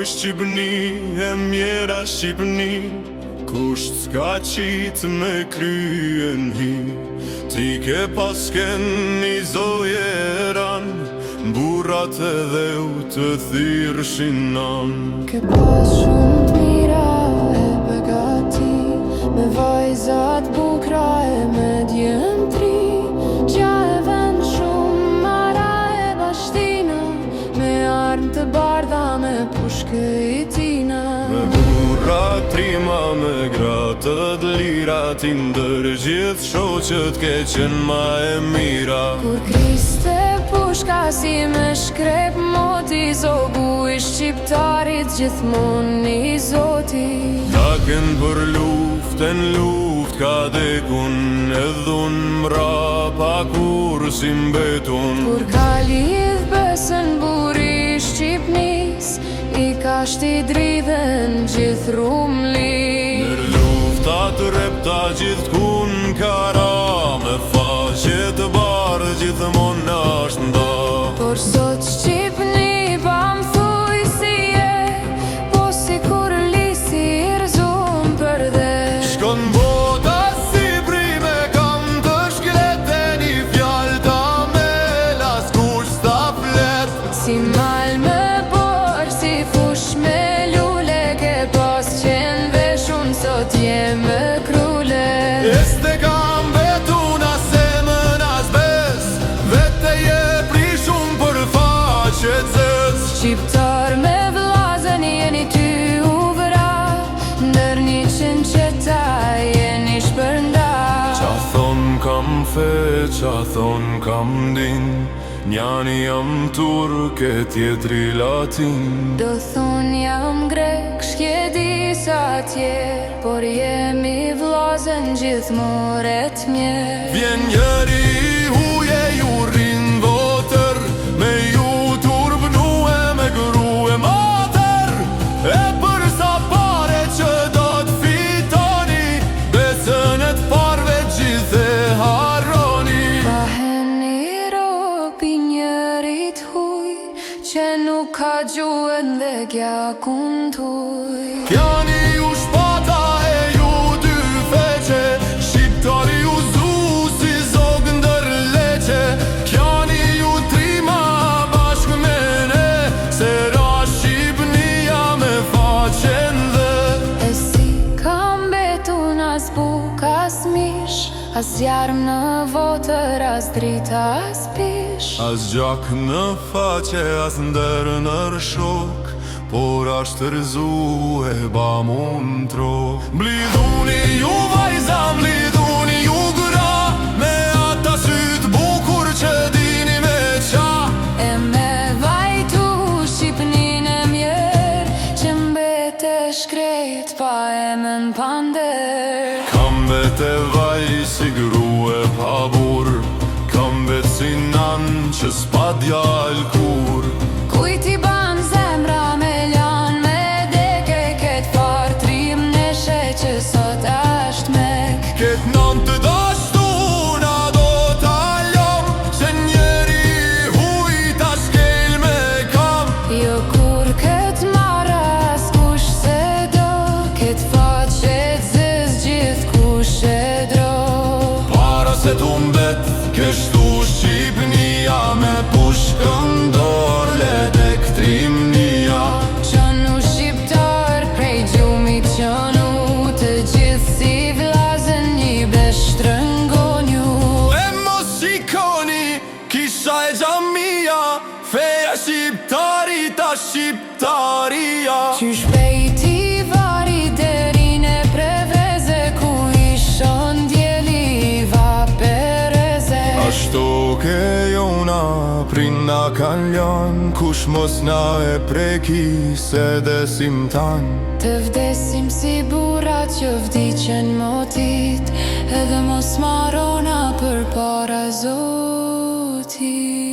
Shqipni e mjera Shqipni, kusht s'ka qitë me kryen hi. Ti ke pasken një zojeran, burrat edhe u të thirrshin nan. Ke pas shumë t'mira e begati, me vajzat bukra e me djem tri. Gja e vend shumë mara e bashtina, me armë të bardha me pushke i tina. Me burra trima, me gratë t'lira, ti ndër gjithë shoqët ke qenë ma e mira. Kur kriste pushka si me shkrep moti, zogu i shqiptarit gjithmon i zoti. Taken për luften, luft ka dekun, edhun mrapa kur si mbetun. Kur ka lidh besën buri i Shqipnis, i ka shti dridhen gjithë rumli. Nër luftat repta gjithë kun kara, me faqe të bardhë gjithmon ashtë nda. Por sot Shqipni pa më thuj si je, po si kur lisi rëzum për dhe. Shkon bota si brime, kam të shkrete, një fjall ta me las kush sta flet. Si mal me por, si fush me lule, ke pas qenë veshun, sot je me krule. Este kam betun as emën as bes, vete je prishun për faqe zez. Shqiptar me vlazen jeni ty u vëra, ndër 100 qeta jeni shpërnda. Qa thon kam fe, qa thon kam din, njani jam turk e tjetri latin. Do thon jam grek, shkje disa tjerë, por jemi vlazen gjithmoret mjerë. Vjen njëri huje ju rrin votër, me ju turbnu e me gru e mater. E për sa pare që do t'fitoni, besën e t'parve gjithë e harroni. Paheni ropi njërit huj, që nuk ka gjuën dhe gjakun t'huj. Jani ju shpata e ju dy feqe, shqiptari ju zu si zog ndër leqe. Kjani ju trima bashk me ne, se ra Shqipnia me faqen dhe. E si kam betun as buk as mish, as jarm në votër as drita as pish. As gjak në faqe, as ndër nër shok, por ashtë rëzu e ba mund trok. Mblidhuni ju vajza, mblidhuni ju gra, me ata syt bukur që dini me qa. E me vajtu Shqipnin e mjerë, që mbete shkrejt pa emën pander. Kam bete vaj si gru e pa bur, kam bet si nan që s'pa djall kur. Kujt i ban zemra me lan me deke, ket far trim neshe që sot asht mek. Ket nan të dashtun a do t'allom, se njeri huj ta shkel me kam. Jo kur ket marra as kush se do, ket faqet zez gjithë kush e dro. Para se t'u mbet, keshtu Shqipnia, me pushkën dor lete këtrimnia. Qënu shqiptar prej gjumit qënu, të gjithë si vlazen një beshtërëngonju. E mos shikoni, kisha e gjamia, feja shqiptari ta shqiptaria. Qysh pejti vari derin e prevreze, ku ishon djeli va pereze. Ashtu ke jona, prinda kan ljan, kush mos na e preki se desim tan. Të vdesim si burat që vdiqen motit, edhe mos marona për para Zotit.